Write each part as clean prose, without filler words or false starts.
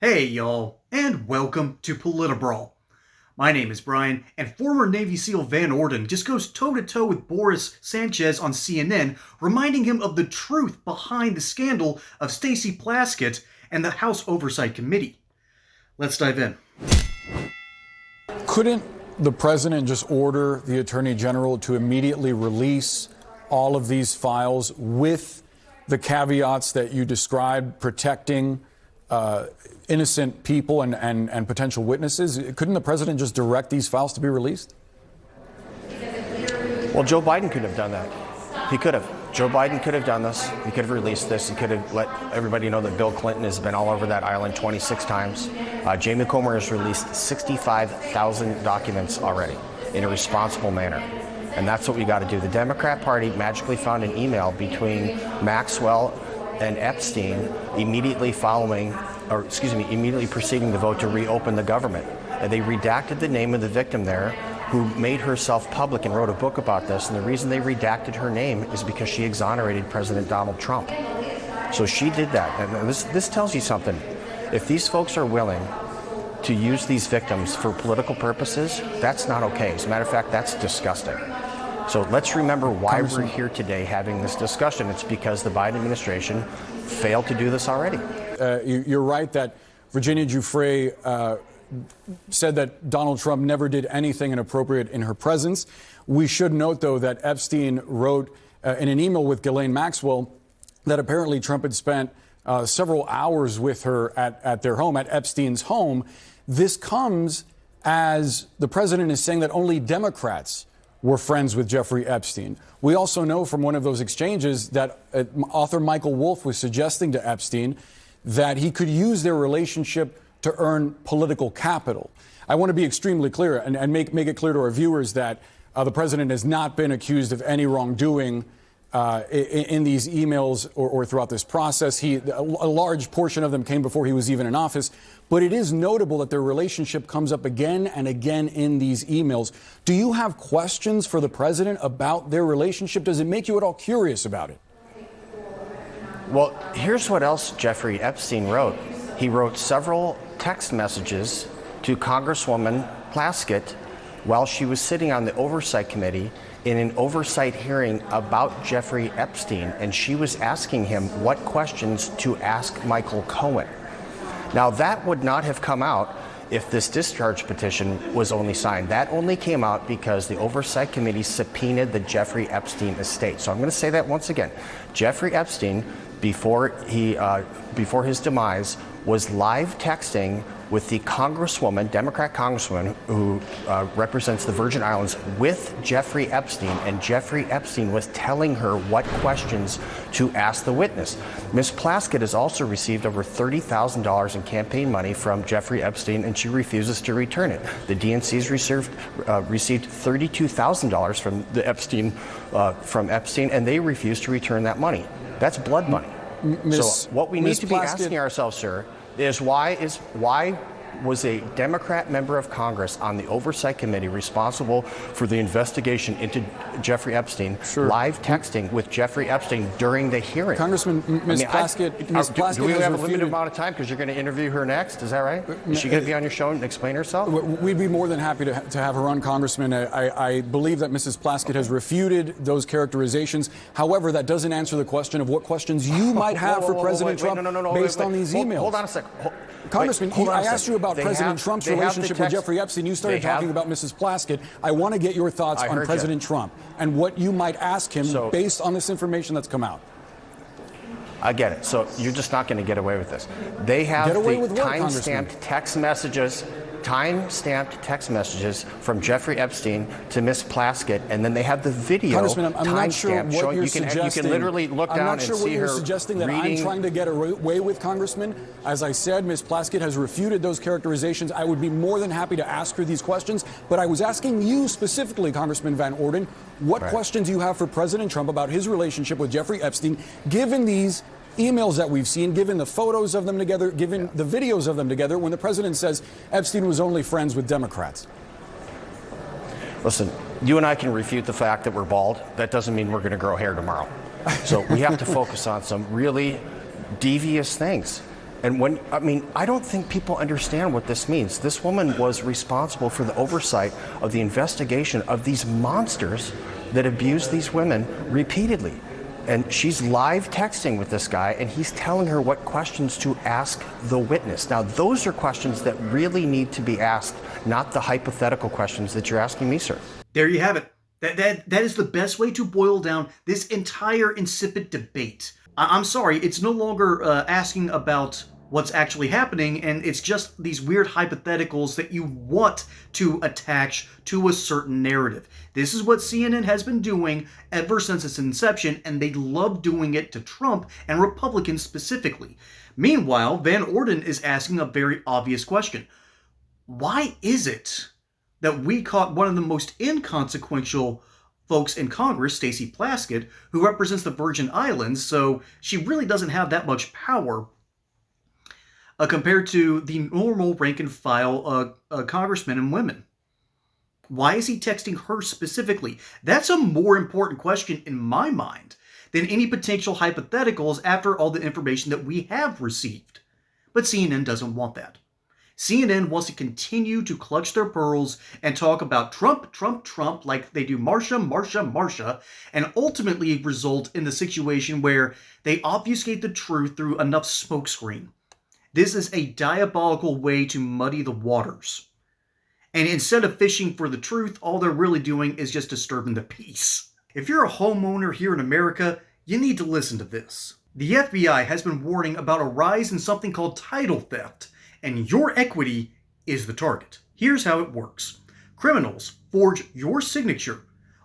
Hey y'all, and welcome to Politibrawl. My name is Brian, and former Navy SEAL Van Orden just goes toe-to-toe with Boris Sanchez on CNN, reminding him of the truth behind the scandal of Stacey Plaskett and the House Oversight Committee. Let's dive in. Couldn't the president just order the Attorney General to immediately release all of these files with the caveats that you described, protecting innocent people and potential witnesses? Couldn't the president just direct these files to be released? Well, Joe Biden could have done that. He could have. Joe Biden could have done this. He could have released this. He could have let everybody know that Bill Clinton has been all over that island 26 times. Jamie Comer has released 65,000 documents already in a responsible manner. And that's what we got to do. The Democrat Party magically found an email between Maxwell and Epstein immediately preceding the vote to reopen the government. And they redacted the name of the victim there, who made herself public and wrote a book about this. And the reason they redacted her name is because she exonerated President Donald Trump. So she did that. And this tells you something. If these folks are willing to use these victims for political purposes, that's not okay. As a matter of fact, that's disgusting. So let's remember why we're here today having this discussion. It's because the Biden administration failed to do this already. You're right that Virginia Giuffre said that Donald Trump never did anything inappropriate in her presence. We should note, though, that Epstein wrote in an email with Ghislaine Maxwell that apparently Trump had spent several hours with her at their home, at Epstein's home. This comes as the president is saying that only Democrats were friends with Jeffrey Epstein. We also know from one of those exchanges that author Michael Wolff was suggesting to Epstein that he could use their relationship to earn political capital. I want to be extremely clear and make it clear to our viewers that the president has not been accused of any wrongdoing in these emails or throughout this process. A large portion of them came before he was even in office. But it is notable that their relationship comes up again and again in these emails. Do you have questions for the president about their relationship? Does it make you at all curious about it? Well, here's what else Jeffrey Epstein wrote. He wrote several text messages to Congresswoman Plaskett while she was sitting on the Oversight Committee in an oversight hearing about Jeffrey Epstein, and she was asking him what questions to ask Michael Cohen. Now, that would not have come out if this discharge petition was only signed. That only came out because the Oversight Committee subpoenaed the Jeffrey Epstein estate. So I'm going to say that once again. Jeffrey Epstein, before his demise, was live texting with the congresswoman, Democrat congresswoman, who represents the Virgin Islands, with Jeffrey Epstein, and Jeffrey Epstein was telling her what questions to ask the witness. Ms. Plaskett has also received over $30,000 in campaign money from Jeffrey Epstein, and she refuses to return it. The DNC's received $32,000 from Epstein, and they refuse to return that money. That's blood money. So what we need to be asking ourselves, sir, is why was a Democrat member of Congress on the Oversight Committee responsible for the investigation into Jeffrey Epstein live texting with Jeffrey Epstein during the hearing? Congressman, Ms. Plaskett, do we have a limited amount of time because you're going to interview her next? Is that right? Is she going to be on your show and explain herself? We'd be more than happy to have her on, Congressman. I believe that Mrs. Plaskett has refuted those characterizations. However, that doesn't answer the question of what questions you might have for President Trump based on these emails. Hold on a second. Congressman, I asked you about President Trump's relationship with Jeffrey Epstein. You started talking about Mrs. Plaskett. I want to get your thoughts on President Trump and what you might ask him based on this information that's come out. I get it. So you're just not going to get away with this. They have the time-stamped text messages from Jeffrey Epstein to Miss Plaskett, and then they have the video. Congressman, I'm not sure what you're suggesting. You can literally look down and see her. I'm not sure what you're suggesting that I'm trying to get away with, Congressman. As I said, Miss Plaskett has refuted those characterizations. I would be more than happy to ask her these questions, but I was asking you specifically, Congressman Van Orden, what questions you have for President Trump about his relationship with Jeffrey Epstein, given these emails that we've seen, given the photos of them together, given the videos of them together, when the president says Epstein was only friends with Democrats? Listen, you and I can refute the fact that we're bald. That doesn't mean we're going to grow hair tomorrow. So we have to focus on some really devious things. And I don't think people understand what this means. This woman was responsible for the oversight of the investigation of these monsters that abuse these women repeatedly. And she's live texting with this guy, and he's telling her what questions to ask the witness. Now, those are questions that really need to be asked, not the hypothetical questions that you're asking me, sir. There you have it. That is the best way to boil down this entire insipid debate. I'm sorry, it's no longer asking about what's actually happening, and it's just these weird hypotheticals that you want to attach to a certain narrative. This is what CNN has been doing ever since its inception, and they love doing it to Trump and Republicans specifically. Meanwhile, Van Orden is asking a very obvious question. Why is it that we caught one of the most inconsequential folks in Congress, Stacey Plaskett, who represents the Virgin Islands, so she really doesn't have that much power compared to the normal rank and file congressmen and women? Why is he texting her specifically? That's a more important question in my mind than any potential hypotheticals after all the information that we have received. But CNN doesn't want that. CNN wants to continue to clutch their pearls and talk about Trump, Trump, Trump like they do Marsha, Marsha, Marsha, and ultimately result in the situation where they obfuscate the truth through enough smokescreen. This is a diabolical way to muddy the waters. And instead of fishing for the truth, all they're really doing is just disturbing the peace. If you're a homeowner here in America, you need to listen to this. The FBI has been warning about a rise in something called title theft, and your equity is the target. Here's how it works. Criminals forge your signature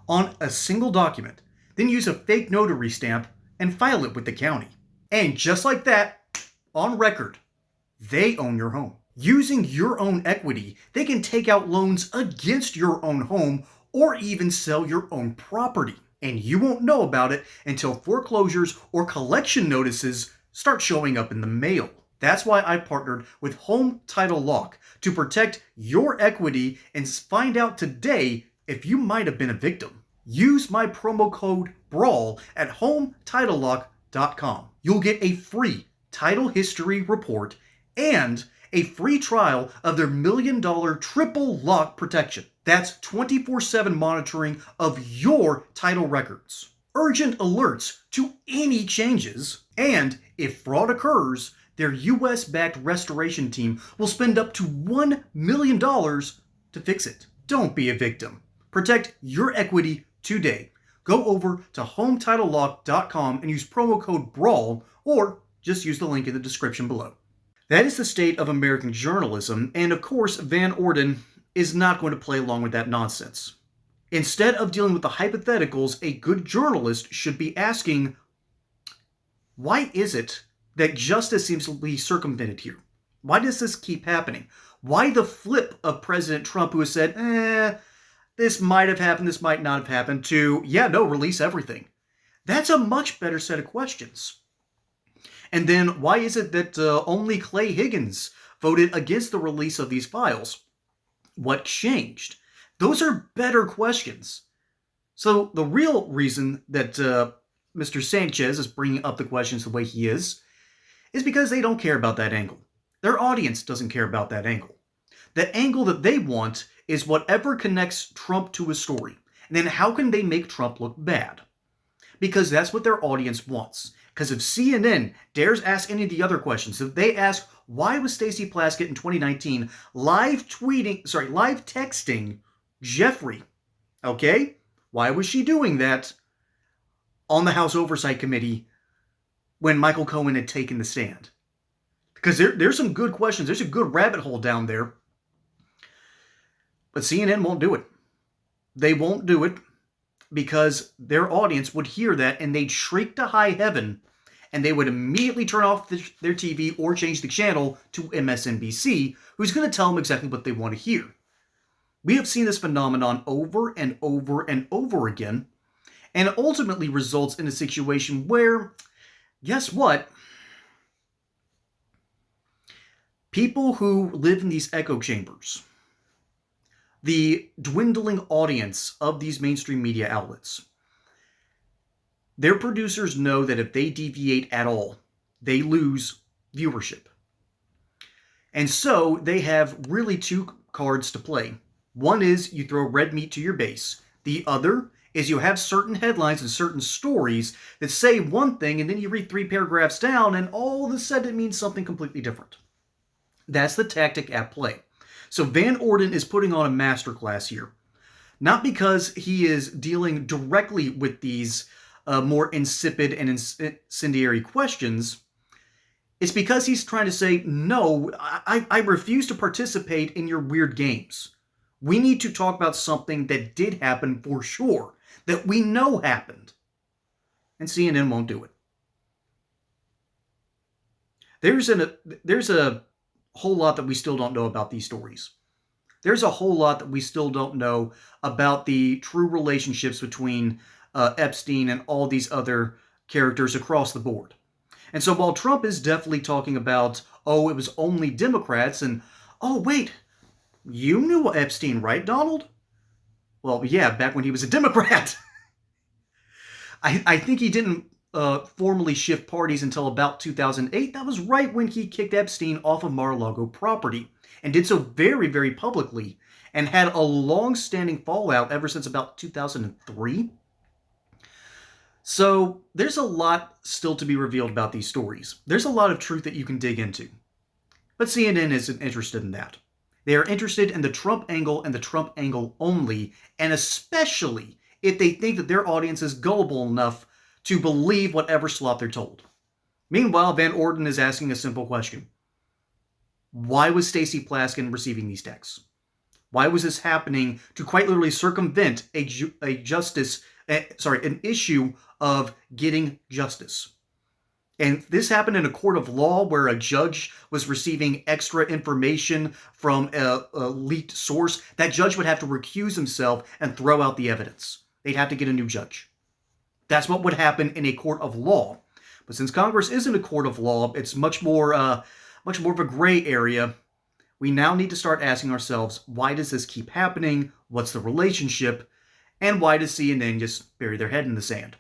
on a single document, then use a fake notary stamp and file it with the county. And just like that, on record, they own your home. Using your own equity, they can take out loans against your own home or even sell your own property. And you won't know about it until foreclosures or collection notices start showing up in the mail. That's why I partnered with Home Title Lock to protect your equity and find out today if you might have been a victim. Use my promo code BRAWL at HomeTitleLock.com. You'll get a free title history report and a free trial of their $1 million triple lock protection. That's 24/7 monitoring of your title records, urgent alerts to any changes, and if fraud occurs, their US-backed restoration team will spend up to $1 million to fix it. Don't be a victim. Protect your equity today. Go over to HomeTitleLock.com and use promo code BRAWL, or just use the link in the description below. That is the state of American journalism, and of course, Van Orden is not going to play along with that nonsense. Instead of dealing with the hypotheticals, a good journalist should be asking, why is it that justice seems to be circumvented here? Why does this keep happening? Why the flip of President Trump, who has said, this might have happened, this might not have happened, to, yeah, no, release everything? That's a much better set of questions. And then why is it that only Clay Higgins voted against the release of these files? What changed? Those are better questions. So the real reason that Mr. Sanchez is bringing up the questions the way he is because they don't care about that angle. Their audience doesn't care about that angle. The angle that they want is whatever connects Trump to a story. And then how can they make Trump look bad? Because that's what their audience wants. Because if CNN dares ask any of the other questions, if they ask, why was Stacey Plaskett in 2019 live texting Jeffrey, okay? Why was she doing that on the House Oversight Committee when Michael Cohen had taken the stand? Because there's some good questions. There's a good rabbit hole down there. But CNN won't do it. They won't do it because their audience would hear that and they'd shriek to high heaven and they would immediately turn off their TV or change the channel to MSNBC, who's going to tell them exactly what they want to hear. We have seen this phenomenon over and over and over again, and it ultimately results in a situation where, guess what? People who live in these echo chambers, the dwindling audience of these mainstream media outlets, their producers know that if they deviate at all, they lose viewership. And so they have really two cards to play. One is you throw red meat to your base. The other is you have certain headlines and certain stories that say one thing, and then you read 3 paragraphs down, and all of a sudden it means something completely different. That's the tactic at play. So Van Orden is putting on a masterclass here. Not because he is dealing directly with these more insipid and incendiary questions. It's because he's trying to say, no, I refuse to participate in your weird games. We need to talk about something that did happen for sure, that we know happened. And CNN won't do it. There's a whole lot that we still don't know about these stories. There's a whole lot that we still don't know about the true relationships between Epstein and all these other characters across the board. And so while Trump is definitely talking about, oh, it was only Democrats, and, oh, wait, you knew Epstein, right, Donald? Well, yeah, back when he was a Democrat. I think he didn't formally shift parties until about 2008. That was right when he kicked Epstein off of Mar-a-Lago property, and did so very, very publicly, and had a long-standing fallout ever since about 2003. So there's a lot still to be revealed about these stories. There's a lot of truth that you can dig into. But CNN isn't interested in that. They are interested in the Trump angle and the Trump angle only, and especially if they think that their audience is gullible enough to believe whatever slop they're told. Meanwhile, Van Orden is asking a simple question. Why was Stacey Plaskin receiving these texts? Why was this happening to quite literally circumvent an issue of getting justice? And this happened in a court of law where a judge was receiving extra information from a leaked source. That judge would have to recuse himself and throw out the evidence. They'd have to get a new judge. That's what would happen in a court of law. But since Congress isn't a court of law, it's much more of a gray area. We now need to start asking ourselves, why does this keep happening? What's the relationship? And why does CNN just bury their head in the sand?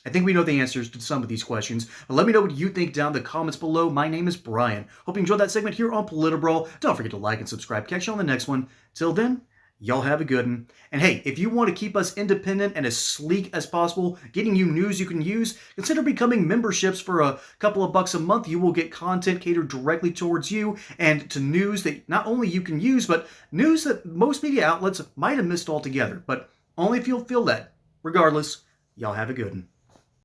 I think we know the answers to some of these questions, but let me know what you think down in the comments below. My name is Brian. Hope you enjoyed that segment here on PolitiBrawl. Don't forget to like and subscribe. Catch you on the next one. Till then, y'all have a good one. And hey, if you want to keep us independent and as sleek as possible, getting you news you can use, consider becoming memberships for a couple of bucks a month. You will get content catered directly towards you and to news that not only you can use, but news that most media outlets might have missed altogether. But only if you'll feel that. Regardless, y'all have a good one.